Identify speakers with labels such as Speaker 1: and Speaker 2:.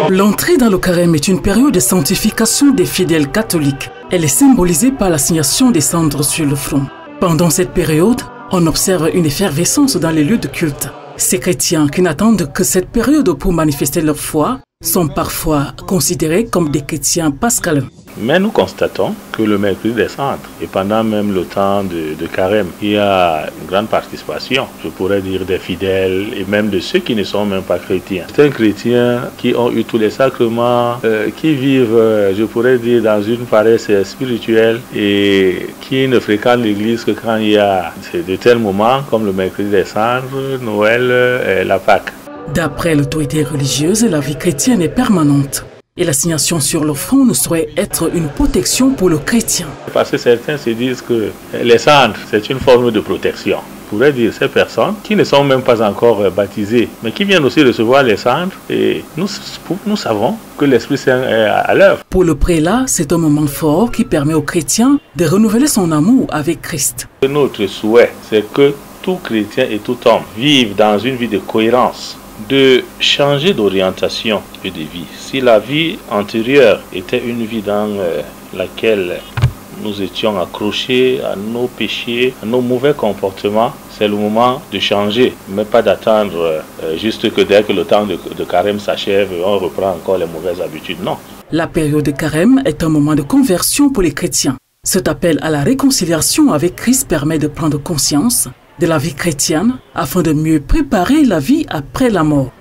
Speaker 1: L'entrée dans le carême est une période de sanctification des fidèles catholiques. Elle est symbolisée par l'assignation des cendres sur le front. Pendant cette période, on observe une effervescence dans les lieux de culte. Ces chrétiens qui n'attendent que cette période pour manifester leur foi sont parfois considérés comme des chrétiens pascalins.
Speaker 2: Mais nous constatons que le mercredi des cendres, et pendant même le temps de carême, il y a une grande participation, je pourrais dire, des fidèles et même de ceux qui ne sont même pas chrétiens. C'est un chrétien qui ont eu tous les sacrements, qui vivent, je pourrais dire, dans une paresse spirituelle et qui ne fréquentent l'église que quand il y a de tels moments comme le mercredi des cendres, Noël et la Pâque.
Speaker 1: D'après l'autorité religieuse, la vie chrétienne est permanente. Et l'assignation sur le front ne saurait être une protection pour le chrétien.
Speaker 2: Parce que certains se disent que les cendres, c'est une forme de protection. On pourrait dire ces personnes qui ne sont même pas encore baptisées, mais qui viennent aussi recevoir les cendres. Et nous savons que l'Esprit Saint est à l'œuvre.
Speaker 1: Pour le prélat, c'est un moment fort qui permet au chrétien de renouveler son amour avec Christ.
Speaker 2: Notre souhait, c'est que tout chrétien et tout homme vive dans une vie de cohérence, de changer d'orientation et de vie. Si la vie antérieure était une vie dans laquelle nous étions accrochés à nos péchés, à nos mauvais comportements, c'est le moment de changer, mais pas d'attendre juste que dès que le temps de carême s'achève, on reprend encore les mauvaises habitudes. Non.
Speaker 1: La période de carême est un moment de conversion pour les chrétiens. Cet appel à la réconciliation avec Christ permet de prendre conscience de la vie chrétienne afin de mieux préparer la vie après la mort.